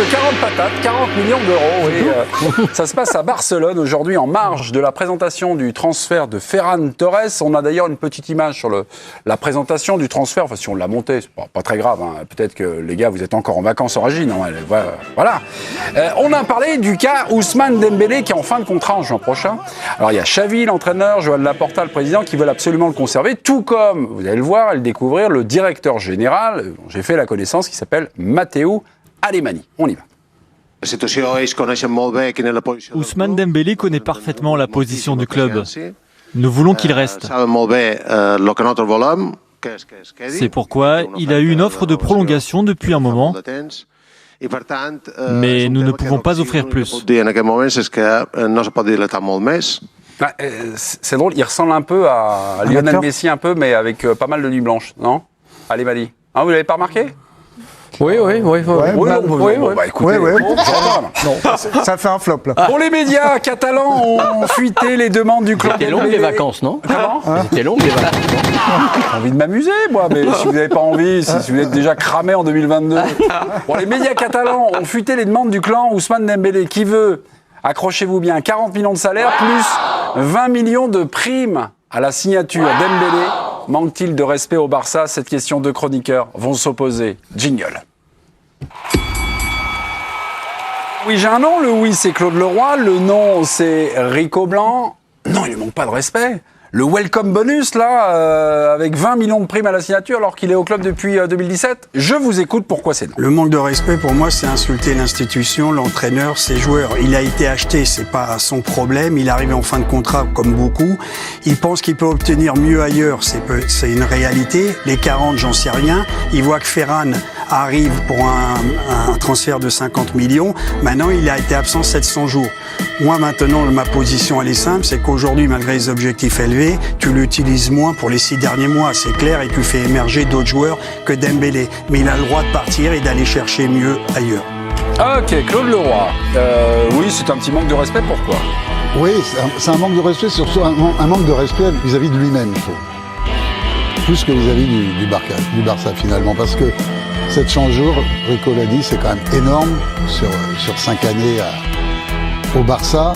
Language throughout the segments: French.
de 40 patates, 40 millions d'euros. Et, ça se passe à Barcelone aujourd'hui en marge de la présentation du transfert de Ferran Torres. On a d'ailleurs une petite image sur la présentation du transfert. Enfin, si on l'a monté, c'est pas très grave. Hein. Peut-être que les gars, vous êtes encore en vacances en régie. Non, voilà. On a parlé du cas Ousmane Dembélé qui est en fin de contrat en juin prochain. Alors il y a Xavi, l'entraîneur, Joan Laporta, le président, qui veulent absolument le conserver. Tout comme, vous allez le voir et le découvrir, le directeur général, dont j'ai fait la connaissance, qui s'appelle Matteo Alemany. On y va. Ousmane Dembélé connaît parfaitement la position du club. Nous voulons qu'il reste. C'est pourquoi il a eu une offre de prolongation depuis un moment, mais nous ne pouvons pas offrir plus. C'est drôle, il ressemble un peu à Lionel Messi, mais avec pas mal de nuits blanches, non? Alemany. Vous l'avez pas remarqué? Oui. Écoutez, non, ça fait un flop là. Pour les médias catalans ont fuité les demandes du club. C'était long les vacances, non? Comment? C'était long les vacances. J'ai envie de m'amuser, moi, mais si vous n'avez pas envie, si vous êtes déjà cramé en 2022. Bon, les médias catalans ont fuité les demandes du clan Ousmane Dembélé, qui veut, accrochez-vous bien, 40 millions de salaire plus 20 millions de primes à la signature. Dembélé manque-t-il de respect au Barça? Cette question, deux chroniqueurs vont s'opposer. Jingle. Oui, j'ai un nom. Le oui, c'est Claude Leroy. Le non, c'est Rico Blanc. Non, il ne manque pas de respect. Le welcome bonus, là, avec 20 millions de primes à la signature, alors qu'il est au club depuis 2017. Je vous écoute, pourquoi c'est non? Le manque de respect, pour moi, c'est insulter l'institution, l'entraîneur, ses joueurs. Il a été acheté, c'est pas son problème. Il arrive en fin de contrat, comme beaucoup. Il pense qu'il peut obtenir mieux ailleurs, c'est une réalité. Les 40, j'en sais rien. Il voit que Ferran arrive pour un transfert de 50 millions. Maintenant, il a été absent 700 jours. Moi, maintenant, ma position, elle est simple, c'est qu'aujourd'hui, malgré les objectifs élevés, tu l'utilises moins pour les 6 derniers mois, c'est clair, et tu fais émerger d'autres joueurs que Dembélé. Mais il a le droit de partir et d'aller chercher mieux ailleurs. Ok, Claude Leroy. Oui, c'est un petit manque de respect, pourquoi? Oui, c'est un manque de respect, surtout un manque de respect vis-à-vis de lui-même, plus que vis-à-vis du Barça, finalement, parce que 700 jours, Rico l'a dit, c'est quand même énorme sur 5 années au Barça.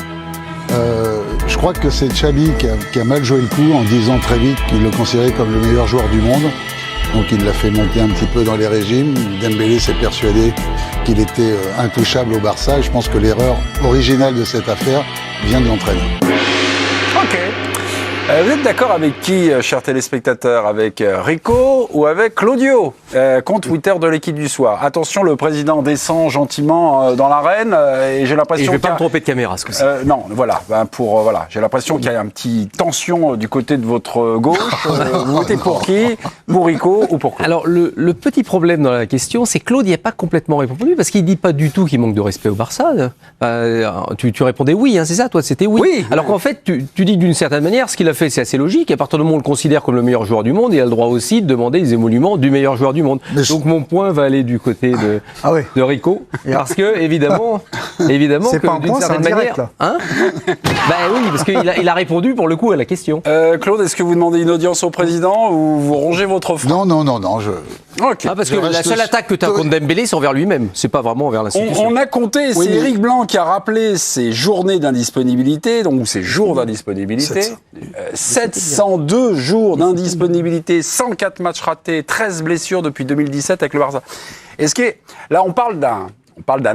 Je crois que c'est Xavi qui a mal joué le coup en disant très vite qu'il le considérait comme le meilleur joueur du monde. Donc il l'a fait monter un petit peu dans les régimes. Dembélé s'est persuadé qu'il était intouchable au Barça. Et je pense que l'erreur originale de cette affaire vient de l'entraîneur. Ok. Vous êtes d'accord avec qui, chers téléspectateurs? Avec Rico ou avec Claudio, compte Twitter de l'équipe du soir? Attention, le président descend gentiment dans l'arène et j'ai l'impression. Et je ne vais pas me tromper de caméra, ce coup-ci. Non, voilà. J'ai l'impression qu'il y a une petite tension du côté de votre gauche. Vous votez pour qui? Pour Rico ou pour Claude? Alors, le petit problème dans la question, c'est que Claude n'y a pas complètement répondu parce qu'il ne dit pas du tout qu'il manque de respect au Barça. Tu répondais oui, hein, c'est ça, toi, c'était oui. Oui. Alors qu'en fait, tu dis d'une certaine manière, ce qu'il a fait, c'est assez logique. À partir du moment où on le considère comme le meilleur joueur du monde, il a le droit aussi de demander les émoluments du meilleur joueur du monde. Donc mon point va aller du côté de Rico, parce que évidemment, c'est pas un d'une point, certaine c'est un manière, direct, là. hein. Oui, parce qu'il a répondu pour le coup à la question. Claude, est-ce que vous demandez une audience au président ou vous rongez votre frein? Non. Ok. Parce que la seule attaque que tu as contre Dembélé, c'est envers lui-même, c'est pas vraiment envers l'institution. On a compté, c'est Éric Blanc qui a rappelé ses journées d'indisponibilité, donc ses jours d'indisponibilité. 702 jours d'indisponibilité, 104 matchs ratés, 13 blessures depuis 2017 avec le Barça. Là, on parle d'un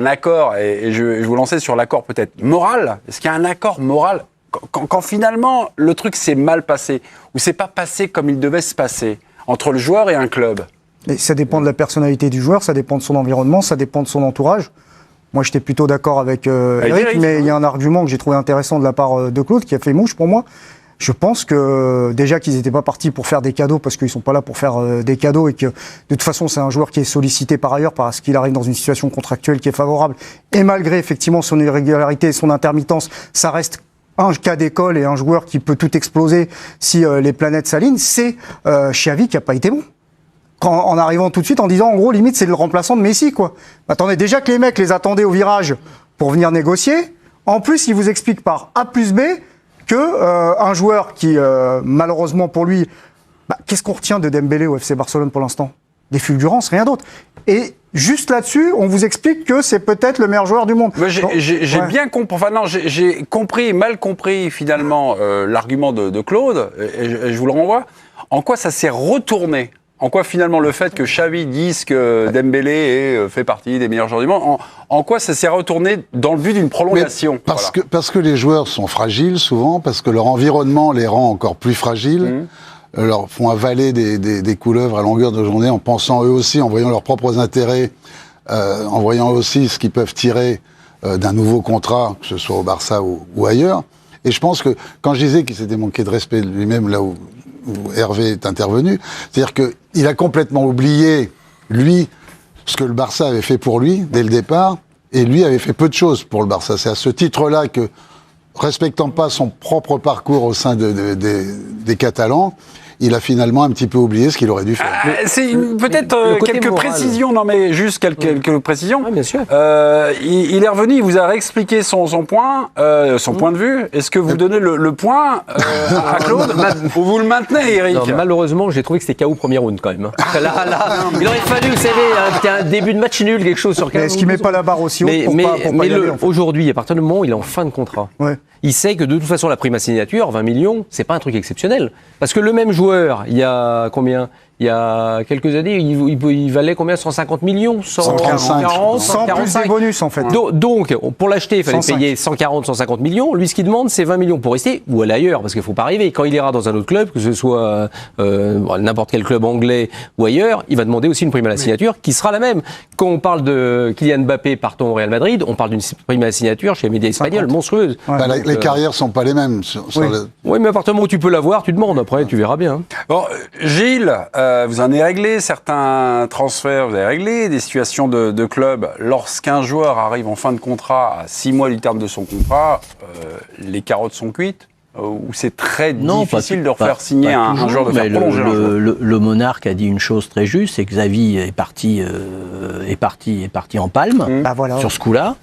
accord, et je vais vous lancer sur l'accord peut-être moral. Est-ce qu'il y a un accord moral quand finalement le truc s'est mal passé, ou c'est pas passé comme il devait se passer, entre le joueur et un club? Et ça dépend de la personnalité du joueur, ça dépend de son environnement, ça dépend de son entourage. Moi, j'étais plutôt d'accord avec Eric, mais il y a un argument que j'ai trouvé intéressant de la part de Claude qui a fait mouche pour moi. Je pense que déjà qu'ils n'étaient pas partis pour faire des cadeaux parce qu'ils ne sont pas là pour faire des cadeaux et que de toute façon c'est un joueur qui est sollicité par ailleurs parce qu'il arrive dans une situation contractuelle qui est favorable et malgré effectivement son irrégularité et son intermittence, ça reste un cas d'école et un joueur qui peut tout exploser si les planètes s'alignent. C'est Xavi qui n'a pas été bon. En arrivant tout de suite en disant en gros limite c'est le remplaçant de Messi quoi. Attendez, déjà que les mecs les attendaient au virage pour venir négocier, en plus ils vous expliquent par A plus B que un joueur qui malheureusement pour lui, qu'est-ce qu'on retient de Dembélé au FC Barcelone pour l'instant? Des fulgurances, rien d'autre. Et juste là-dessus, on vous explique que c'est peut-être le meilleur joueur du monde. J'ai bien compris, enfin non, j'ai compris, mal compris finalement l'argument de Claude, et je vous le renvoie. En quoi ça s'est retourné ? En quoi finalement le fait que Xavi dise que Dembélé fait partie des meilleurs joueurs du monde, en quoi ça s'est retourné dans le but d'une prolongation ? Parce que les joueurs sont fragiles souvent, parce que leur environnement les rend encore plus fragiles. Leur font avaler des couleuvres à longueur de journée en pensant eux aussi, en voyant leurs propres intérêts, en voyant aussi ce qu'ils peuvent tirer d'un nouveau contrat, que ce soit au Barça ou ailleurs. Et je pense que quand je disais qu'il s'était manqué de respect de lui-même là où Hervé est intervenu, c'est-à-dire qu'il a complètement oublié, lui, ce que le Barça avait fait pour lui dès le départ, et lui avait fait peu de choses pour le Barça. C'est à ce titre-là que, respectant pas son propre parcours au sein des Catalans, il a finalement un petit peu oublié ce qu'il aurait dû faire. C'est peut-être quelques précisions, non mais juste quelques précisions. Bien sûr. Il est revenu, il vous a réexpliqué son point de vue. Est-ce que vous donnez le point à Claude ou vous le maintenez, Eric ? Non, malheureusement, j'ai trouvé que c'était KO premier round quand même. Là, il aurait fallu, vous savez, un début de match nul, quelque chose sur KO. Mais est-ce qu'il met pas la barre aussi haute pour pas y aller, en fait. Aujourd'hui, à partir du moment où il est en fin de contrat, il sait que de toute façon, la prime à signature, 20 millions, c'est pas un truc exceptionnel. Parce que le même joueur, il y a combien ? Il y a quelques années, il valait combien ? 150 millions 140, 100 plus des bonus, en fait. Donc, pour l'acheter, il fallait payer 140, 150 millions. Lui, ce qu'il demande, c'est 20 millions pour rester ou aller ailleurs, parce qu'il ne faut pas arriver. Quand il ira dans un autre club, que ce soit n'importe quel club anglais ou ailleurs, il va demander aussi une prime à la signature qui sera la même. Quand on parle de Kylian Mbappé partant au Real Madrid, on parle d'une prime à la signature chez les médias espagnols monstrueuse. Les carrières ne sont pas les mêmes. Oui, mais à partir du moment où tu peux l'avoir, tu demandes. Après, tu verras bien. Bon, Gilles, vous en avez réglé certains transferts, vous avez réglé des situations de club. Lorsqu'un joueur arrive en fin de contrat à 6 mois du terme de son contrat, les carottes sont cuites ou c'est très difficile de refaire signer un joueur, de faire prolonger un joueur. Le monarque a dit une chose très juste, c'est que Xavi est parti en palme sur ce coup-là.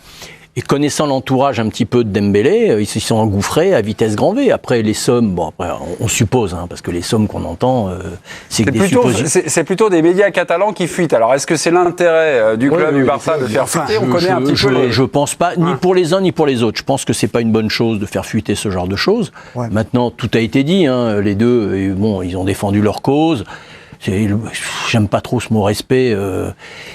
Et connaissant l'entourage un petit peu de Dembélé, ils s'y sont engouffrés à vitesse grand V. Après, les sommes, bon, après, on suppose, parce que les sommes qu'on entend, c'est que des suppositions. C'est plutôt des médias catalans qui fuitent. Alors, est-ce que c'est l'intérêt du club du Barça de faire fuiter ? On connaît un petit peu les... Je pense pas, ni pour les uns ni pour les autres. Je pense que c'est pas une bonne chose de faire fuiter ce genre de choses. Ouais. Maintenant, tout a été dit. Les deux, ils ont défendu leur cause. J'aime pas trop ce mot respect.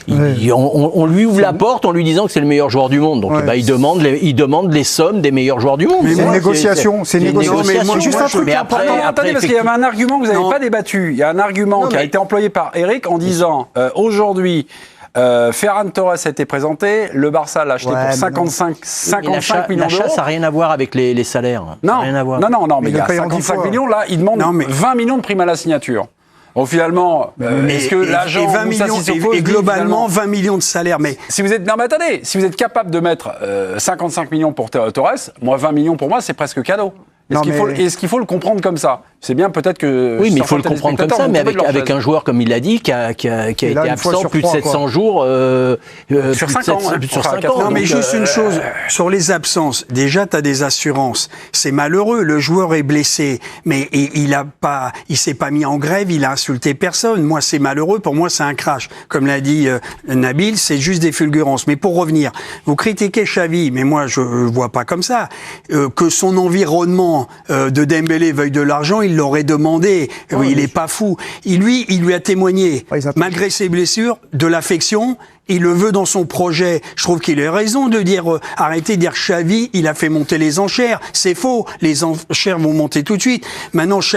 On lui ouvre la porte en lui disant que c'est le meilleur joueur du monde. Donc il demande les sommes des meilleurs joueurs du monde. Mais c'est une négociation. C'est juste un truc. Mais attendez, parce qu'il y avait un argument que vous n'avez pas débattu. Il y a un argument qui a été employé par Eric en disant aujourd'hui. Ferran Torres a été présenté, le Barça l'a acheté pour 55 millions d'euros. L'achat, ça n'a rien à voir avec les salaires. Non, rien à voir. Non, mais il y a 55 millions, là, il demande 20 millions de prime à la signature. Donc finalement, est-ce que l'agent 20 millions et globalement 20 millions de salaire, mais si vous êtes attendez, si vous êtes capable de mettre 55 millions pour Torres, moi 20 millions pour moi c'est presque cadeau. Est-ce qu'il faut le comprendre comme ça ? C'est bien peut-être que... Oui, mais il faut le comprendre comme ça, mais avec un joueur, comme il l'a dit, qui a été absent plus de 700 jours... sur 5 ans. Sur 5 ans. Non, mais juste une chose, sur les absences, déjà, tu as des assurances. C'est malheureux, le joueur est blessé, mais il s'est pas mis en grève, il a insulté personne. Moi, c'est malheureux, pour moi, c'est un crash. Comme l'a dit Nabil, c'est juste des fulgurances. Mais pour revenir, vous critiquez Xavi, mais moi, je vois pas comme ça. Que son environnement de Dembélé veuille de l'argent, il l'aurait demandé. Oui, il est pas fou. Il lui a témoigné, malgré ses blessures, de l'affection. Il le veut dans son projet. Je trouve qu'il a raison de dire, arrêtez de dire Xavi, il a fait monter les enchères. C'est faux. Les enchères vont monter tout de suite. Maintenant,